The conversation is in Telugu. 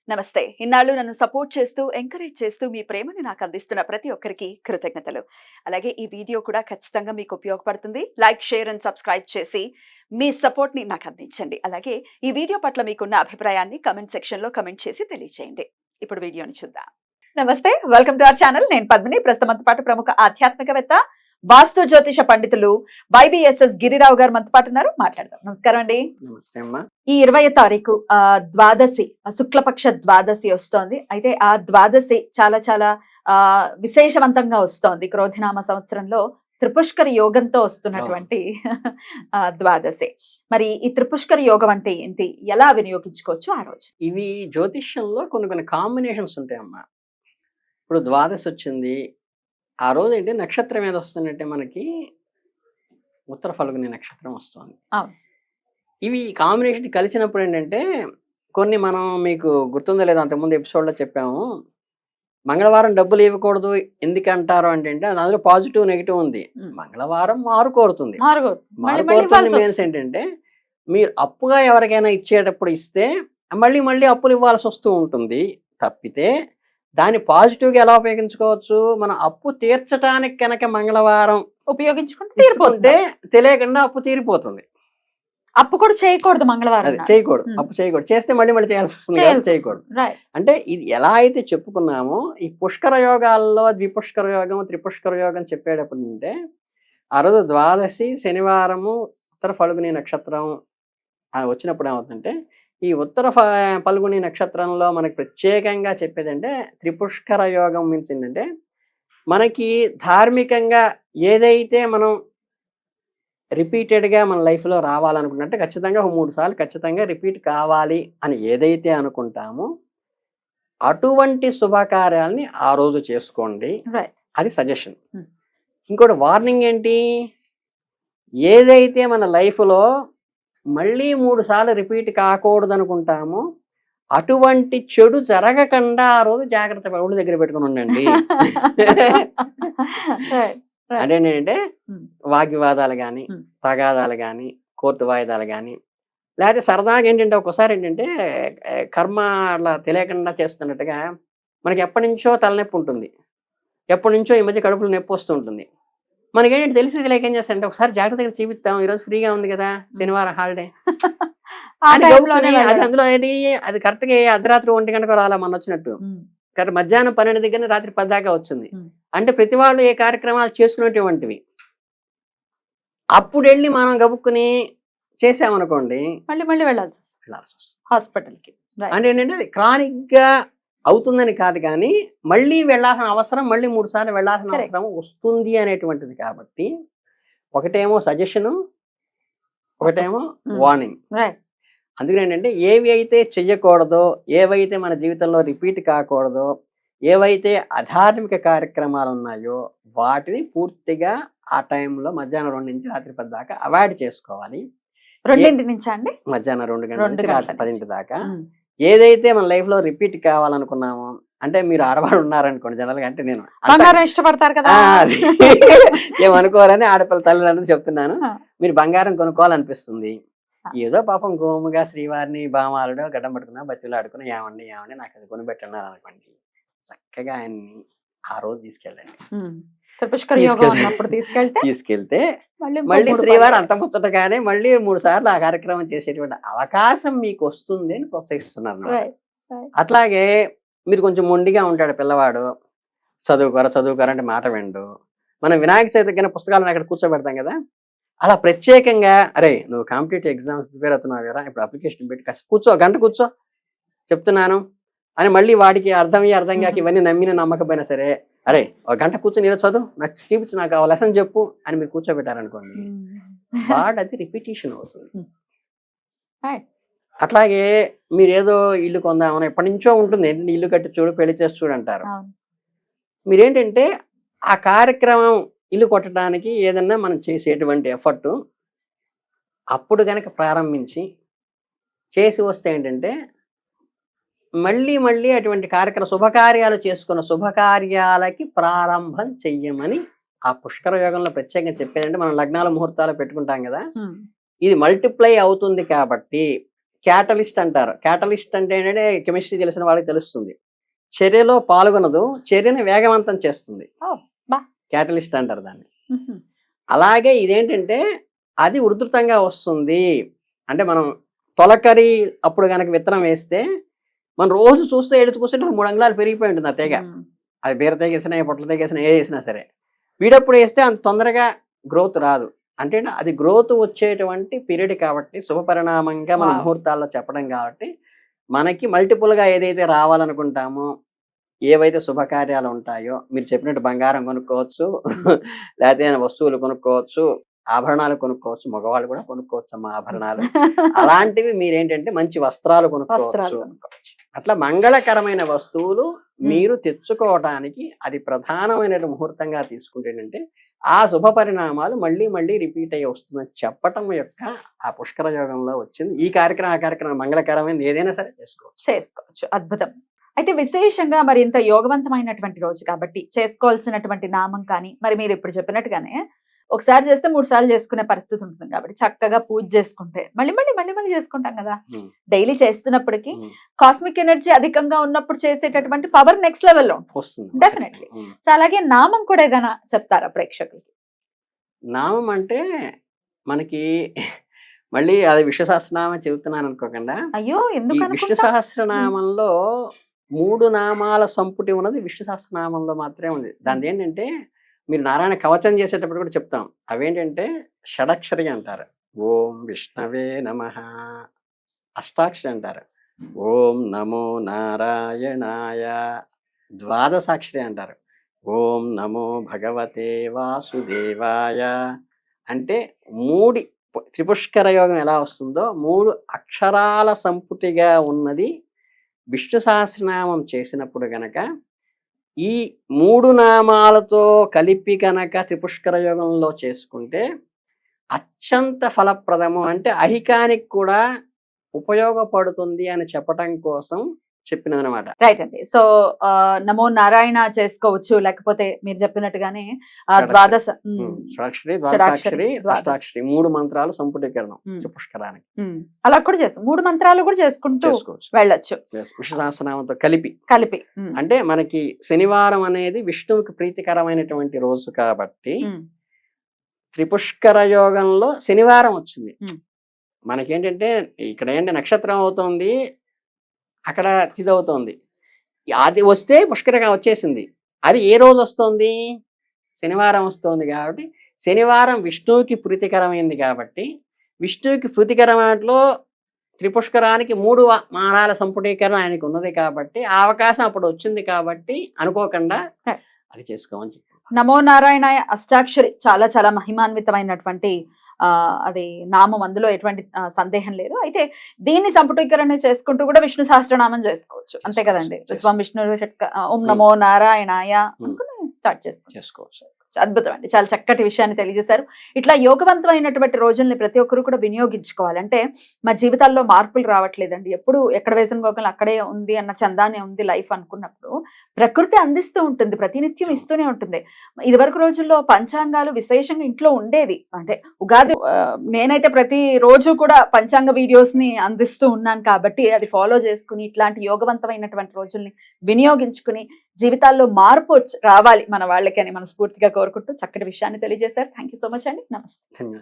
నమస్తే. ఇన్నాళ్ళు నన్ను సపోర్ట్ చేస్తూ, ఎంకరేజ్ చేస్తూ మీ ప్రేమని నాకు అందిస్తున్న ప్రతి ఒక్కరికి కృతజ్ఞతలు. అలాగే ఈ వీడియో కూడా ఖచ్చితంగా మీకు ఉపయోగపడుతుంది. లైక్, షేర్ అండ్ సబ్స్క్రైబ్ చేసి మీ సపోర్ట్‌ని నాకు అందించండి. అలాగే ఈ వీడియో పట్ల మీకున్న అభిప్రాయాన్ని కామెంట్ సెక్షన్‌లో కామెంట్ చేసి తెలియజేయండి. ఇప్పుడు వీడియోని చూద్దాం. నమస్తే. Welcome to our channel. నేను పద్మిని. ప్రస్తుతం మనతో పాటు ప్రముఖ ఆధ్యాత్మికవేత్త, వాస్తు జ్యోతిష పండితులు వైబీఎస్ఎస్ గిరిరావు గారు మనతో పాటు ఉన్నారు. మాట్లాడదాం. నమస్కారం అండి. నమస్తే అమ్మా. ఈ 20వ తారీఖు ద్వాదశి, శుక్లపక్ష ద్వాదశి వస్తోంది. అయితే ఆ ద్వాదశి చాలా చాలా విశేషవంతంగా వస్తోంది. క్రోధినామ సంవత్సరంలో త్రిపుష్కర యోగంతో వస్తున్నటువంటి ద్వాదశి. మరి ఈ త్రిపుష్కర యోగం అంటే ఏంటి, ఎలా వినియోగించుకోవచ్చు ఆ రోజు? ఇవి జ్యోతిష్యంలో కొన్ని కాంబినేషన్స్ ఉంటాయమ్మా. ఇప్పుడు ద్వాదశి వచ్చింది, ఆ రోజు ఏంటి నక్షత్రం ఏది వస్తుందంటే మనకి ఉత్తర ఫల్గుని నక్షత్రం వస్తుంది. ఇవి కాంబినేషన్ కలిసినప్పుడు ఏంటంటే కొన్ని మనం మీకు గుర్తుందో లేదో అంతకుముందు ఎపిసోడ్లో చెప్పాము. మంగళవారం డబ్బులు ఇవ్వకూడదు ఎందుకంటారు అంటే అందులో పాజిటివ్ నెగిటివ్ ఉంది. మంగళవారం మారుకోరుతుంది. మారుకోరుతుంది మీన్స్ ఏంటంటే మీరు అప్పుగా ఎవరికైనా ఇచ్చేటప్పుడు ఇస్తే మళ్ళీ మళ్ళీ అప్పులు ఇవ్వాల్సి వస్తూ ఉంటుంది. తప్పితే దాన్ని పాజిటివ్గా ఎలా ఉపయోగించుకోవచ్చు, మనం అప్పు తీర్చడానికి కనుక మంగళవారం ఉపయోగించుకుంటే తెలియకుండా అప్పు తీరిపోతుంది. అప్పు కూడా చేయకూడదు మంగళవారం. చేయకూడదు, అప్పు చేయకూడదు. చేస్తే మళ్ళీ మళ్ళీ చేయాల్సి వస్తుంది కాబట్టి చేయకూడదు. అంటే ఇది ఎలా అయితే చెప్పుకున్నామో ఈ పుష్కర యోగాల్లో ద్విపుష్కర యోగం, త్రిపుష్కర యోగం చెప్పేటప్పుడు అంటే ఆ రోజు ద్వాదశి శనివారము ఉత్తర ఫల్గుని నక్షత్రం వచ్చినప్పుడు ఏమవుతుందంటే ఈ ఉత్తర ఫల్గుని నక్షత్రంలో మనకి ప్రత్యేకంగా చెప్పేదంటే త్రిపుష్కర యోగం మీన్స్ ఏంటంటే మనకి ధార్మికంగా ఏదైతే మనం రిపీటెడ్గా మన లైఫ్లో రావాలనుకున్నట్టే ఖచ్చితంగా 3 సార్లు ఖచ్చితంగా రిపీట్ కావాలి అని ఏదైతే అనుకుంటామో అటువంటి శుభకార్యాలని ఆ రోజు చేసుకోండి. అది సజెషన్. ఇంకోటి వార్నింగ్ ఏంటి, ఏదైతే మన లైఫ్లో మళ్ళీ 3 సార్లు రిపీట్ కాకూడదు అనుకుంటామో అటువంటి చెడు జరగకుండా ఆ రోజు జాగ్రత్త ఒళ్ళు దగ్గర పెట్టుకుని ఉండండి. అంటే ఏంటంటే వాగ్వివాదాలు కానీ, తగాదాలు కానీ, కోర్టు వాయిదాలు కానీ, లేకపోతే సరదాగా ఏంటంటే ఒక్కోసారి ఏంటంటే కర్మ అట్లా తెలియకుండా చేస్తున్నట్టుగా మనకి ఎప్పటి నుంచో తలనొప్పి ఉంటుంది, ఎప్పటి నుంచో ఈ మధ్య కడుపులో నొప్పి వస్తూ ఉంటుంది. మనకేంటంటే తెలిసి తెలియక ఏం చేస్తారంటే ఒకసారి జాగ్రత్తగా చూపిస్తాం, ఈరోజు ఫ్రీగా ఉంది కదా, శనివారం హాలిడే అది అందులో ఏంటి అది కరెక్ట్గా అర్ధరాత్రి 1 గంటకు రాలా మన వచ్చినట్టు. కరెక్ట్ మధ్యాహ్నం 12 దగ్గర రాత్రి 10 దాకా వచ్చింది. అంటే ప్రతి వాళ్ళు ఏ కార్యక్రమాలు చేసుకునేటువంటివి అప్పుడు వెళ్ళి మనం గబుక్కుని చేసామనుకోండి మళ్ళీ వెళ్ళాల్సి వస్తుంది హాస్పిటల్కి. అంటే ఏంటంటే క్రానిక్ గా అవుతుందని కాదు కానీ మళ్ళీ వెళ్ళాల్సిన అవసరం, మళ్ళీ 3 సార్లు వెళ్ళాల్సిన అవసరం వస్తుంది అనేటువంటిది. కాబట్టి ఒకటేమో సజెషను, ఒకటేమో వార్నింగ్. అందుకని ఏంటంటే ఏవి అయితే చెయ్యకూడదో, ఏవైతే మన జీవితంలో రిపీట్ కాకూడదో, ఏవైతే అధార్మిక కార్యక్రమాలు ఉన్నాయో వాటిని పూర్తిగా ఆ టైంలో మధ్యాహ్నం 2 నుంచి రాత్రి 10 దాకా అవాయిడ్ చేసుకోవాలి. 2 నుంచి అండి మధ్యాహ్నం 2 గంటల నుంచి రాత్రి 10 దాకా. ఏదైతే మన లైఫ్ లో రిపీట్ కావాలనుకున్నామో, అంటే మీరు ఆడవాళ్ళు ఉన్నారనుకోండి జనరల్ గా, అంటే నేను ఇష్టపడతారు కదా ఏమనుకోవాలని ఆడపిల్ల తల్లిదండ్రులు చెప్తున్నాను. మీరు బంగారం కొనుక్కోవాలనిపిస్తుంది, ఏదో పాపం గోముగా శ్రీవారిని బామాలుడో గడ్డం పట్టుకున్నా బచ్చులు ఆడుకుని ఏమండి నాకు అది కొనిపెట్టున్నారు అనుకోండి, చక్కగా ఆయన్ని ఆ రోజు తీసుకెళ్ళండి. తీసుకెళ్తే మళ్ళీ శ్రీవారు అంత ముచ్చటగానే మళ్ళీ 3 సార్లు ఆ కార్యక్రమం చేసేటువంటి అవకాశం మీకు వస్తుంది అని ప్రోత్సహిస్తున్నారు. అట్లాగే మీరు కొంచెం మొండిగా ఉంటాడు పిల్లవాడు, చదువుకోరంటే మాట విండు. మనం వినాయక చవితి కింద పుస్తకాలను అక్కడ కూర్చోబెడతాం కదా, అలా ప్రత్యేకంగా అరే నువ్వు కాంపిటేటివ్ ఎగ్జామ్స్ ప్రిపేర్ అవుతున్నావు కదా, ఇప్పుడు అప్లికేషన్ పెట్టి కాస్త కూర్చో, గంట కూర్చో చెప్తున్నాను అని మళ్ళీ వాడికి అర్థం కాక ఇవన్నీ నమ్మిన నమ్మకపోయినా సరే, అరే 1 గంట కూర్చొని ఈరోజు చదువు, నాకు చూపించు, నాకు ఆ లెసన్ చెప్పు అని మీరు కూర్చోబెట్టారనుకోండి, వాడు అది రిపిటేషన్ అవుతుంది. అట్లాగే మీరు ఏదో ఇల్లు కొందామని ఎప్పటి నుంచో ఉంటుంది, ఏంటంటే ఇల్లు కట్టి చూడు, పెళ్లి చేసి చూడు అంటారు. మీరేంటంటే ఆ కార్యక్రమం ఇల్లు కొట్టడానికి ఏదన్నా మనం చేసేటువంటి ఎఫర్ట్ అప్పుడు కనుక ప్రారంభించి చేసి వస్తే ఏంటంటే మళ్ళీ అటువంటి శుభకార్యాలు చేసుకున్న శుభకార్యాలకి ప్రారంభం చెయ్యమని ఆ పుష్కర యోగంలో ప్రత్యేకంగా చెప్పేదంటే మనం లగ్నాల ముహూర్తాలు పెట్టుకుంటాం కదా, ఇది మల్టిప్లై అవుతుంది కాబట్టి క్యాటలిస్ట్ అంటారు. క్యాటలిస్ట్ అంటే ఏంటంటే కెమిస్ట్రీ తెలిసిన వాళ్ళకి తెలుస్తుంది. చర్యలో పాల్గొనదు, చర్యని వేగవంతం చేస్తుంది. ఓ, బా. క్యాటలిస్ట్ అంటారు దాన్ని. మ్హూ. అలాగే ఇదేంటంటే అది ఉధృతంగా వస్తుంది. అంటే మనం తొలకరి అప్పుడు గనక విత్తనం వేస్తే మనం రోజు చూస్తే ఎడుతు కూర్చుంటే 3 అంగుళాలు పెరిగిపోయి ఉంటుంది ఆ తీగ. మ్. అది బీర తెగేసినా, పొట్ల తెగేసినా, ఏ వేసినా సరే. వీడప్పుడు వేస్తే అంత తొందరగా గ్రోత్ రాదు. అంటే అది గ్రోత్ వచ్చేటువంటి పీరియడ్ కాబట్టి శుభపరిణామంగా మన వావ్. ముహూర్తాల్లో చెప్పడం కాబట్టి మనకి మల్టిపుల్‌గా ఏదైతే రావాలనుకుంటామో, ఏవైతే శుభకార్యాలు ఉంటాయో, మీరు చెప్పినట్టు బంగారం కొనుక్కోవచ్చు, లేతే వస్తువులు కొనుక్కోవచ్చు, ఆభరణాలు కొనుక్కోవచ్చు. మగవాళ్ళు కూడా కొనుక్కోవచ్చమ్మా ఆభరణాలు. అలాంటివి మీరేంటంటే మంచి వస్త్రాలు వస్త్రాలు కొనుక్కోవచ్చు. కొనుక్కోవచ్చు. అట్లా మంగళకరమైన వస్తువులు మ్. మీరు తెచ్చుకోవటానికి అది ప్రధానమైన ముహూర్తంగా తీసుకుంటేనంటే ఆ శుభ పరిణామాలు మళ్ళీ మళ్ళీ రిపీట్ అయ్యి వస్తుందని చెప్పటం యొక్క ఆ పుష్కర యోగంలో వచ్చింది. ఈ కార్యక్రమం ఆ కార్యక్రమం మంగళకరమైనది ఏదైనా సరే చేసుకోవచ్చు. చేసుకోవచ్చు. అద్భుతం. అయితే విశేషంగా మరి ఇంత యోగవంతమైనటువంటి రోజు కాబట్టి చేసుకోవాల్సినటువంటి నామం కానీ మరి మీరు ఇప్పుడు చెప్పినట్టుగానే ఒకసారి చేస్తే 3 సార్లు చేసుకునే పరిస్థితి ఉంటుంది కాబట్టి చక్కగా పూజ చేసుకుంటే మళ్ళీ మళ్ళీ మళ్ళీ మళ్ళీ చేసుకుంటాం కదా. ఉమ్, డైలీ చేస్తున్నప్పటికీ ఉమ్, కాస్మిక్ ఎనర్జీ అధికంగా ఉన్నప్పుడు చేసేటటువంటి పవర్ నెక్స్ట్ లెవెల్లో ఉంటుంది. వస్తుంది. Definitely. ఉమ్. సో అలాగే నామం కూడా ఏదైనా చెప్తారా ప్రేక్షకులకి? నామం అంటే మనకి మళ్ళీ అది విష్ణు సహస్రనామం చెబుతున్నాను అనుకోకుండా, అయ్యో, ఈ ఎందుకు విష్ణు అనుకుంటా? సహస్రనామంలో 3 నామాల సంపుటి ఉన్నది విష్ణు సహస్రనామంలో మాత్రమే ఉంది. దాని ఏంటంటే మీరు నారాయణ కవచం చేసేటప్పుడు కూడా చెప్తాం. అవేంటంటే షడక్షరి అంటారు. ఓం విష్ణవే నమః. అష్టాక్షరి అంటారు. ఓం నమో నారాయణాయ. ద్వాదశాక్షరి అంటారు. ఓం నమో భగవతే వాసుదేవాయ. అంటే త్రిపుష్కర యోగం ఎలా వస్తుందో 3 అక్షరాల సంపుటిగా ఉన్నది విష్ణు సహస్రనామం చేసినప్పుడు గనక ఈ 3 నామాలతో కలిపి గనక త్రిపుష్కర యోగంలో చేసుకుంటే అత్యంత ఫలప్రదము. అంటే అహికానికి కూడా ఉపయోగపడుతుంది అని చెప్పటం కోసం చెప్పినదనమాట. రైట్ అండి. సో నమో నారాయణ చేసుకోవచ్చు, లేకపోతే మీరు చెప్పినట్టుగానే ద్వాదశ షడాక్షరి, షడాక్షరి, ద్వాదశాక్షరి, ద్వాదశ. అష్టాక్షరి 3 మంత్రాలు సంపుటీకరణం త్రిపుష్కరానికి అలా కూడా చేస్తాం. 3 మంత్రాలు కూడా చేసుకుంటూ చేసుకోవచ్చు. వెళ్ళొచ్చు విష్ణు సహస్రనామంతో కలిపి. కలిపి. అంటే మనకి శనివారం అనేది విష్ణువుకి ప్రీతికరమైనటువంటి రోజు కాబట్టి త్రిపుష్కర యోగంలో శనివారం వచ్చింది. మనకేంటంటే ఇక్కడ ఏంటి నక్షత్రం అవుతోంది, అక్కడ తిథి అవుతోంది. అది వస్తే పుష్కరంగా వచ్చేసింది. అది ఏ రోజు వస్తుంది? శనివారం వస్తుంది. కాబట్టి శనివారం విష్ణువుకి ప్రీతికరమైంది కాబట్టి విష్ణువుకి ప్రీతికరమైనట్లో త్రిపుష్కరానికి 3 మారాల సంపుటీకరణ ఆయనకు ఉన్నది కాబట్టి ఆ అవకాశం అప్పుడు వచ్చింది కాబట్టి అనుకోకుండా అది చేసుకోమని చెప్పి. నమో నారాయణాయ అష్టాక్షరి చాలా చాలా మహిమాన్వితమైనటువంటి అది నామం, అందులో ఎటువంటి సందేహం లేదు. అయితే దీన్ని సంపుటీకరణ చేసుకుంటూ కూడా విష్ణు సహస్రనామం చేసుకోవచ్చు, అంతే కదండి. విశ్వం విష్ణు ఓం నమో నారాయణాయ అనుకుని స్టార్ట్ చేసుకోవచ్చు. అద్భుతం అండి, చాలా చక్కటి విషయాన్ని తెలియజేశారు. ఇట్లా యోగవంతమైనటువంటి రోజుల్ని ప్రతి ఒక్కరు కూడా వినియోగించుకోవాలి. అంటే మా జీవితాల్లో మార్పులు రావట్లేదండి, ఎప్పుడు ఎక్కడ వేసిన గోకలు అక్కడే ఉంది అన్న చందానే ఉంది లైఫ్ అనుకున్నప్పుడు ప్రకృతి అందిస్తూ ఉంటుంది, ప్రతినిత్యం ఇస్తూనే ఉంటుంది. ఇదివరకు రోజుల్లో పంచాంగాలు విశేషంగా ఇంట్లో ఉండేది. అంటే ఉగాది నేనైతే ప్రతి రోజు కూడా పంచాంగ వీడియోస్ ని అందిస్తూ ఉన్నాను కాబట్టి అది ఫాలో చేసుకుని ఇట్లాంటి యోగవంతమైనటువంటి రోజుల్ని వినియోగించుకుని జీవితాల్లో మార్పు రావాలి మన వాళ్ళకి అని మనస్ఫూర్తిగా కోరుకుంటూ చక్కటి విషయాన్ని తెలియజేశారు. థ్యాంక్ యూ సో మచ్ అండి. నమస్తే.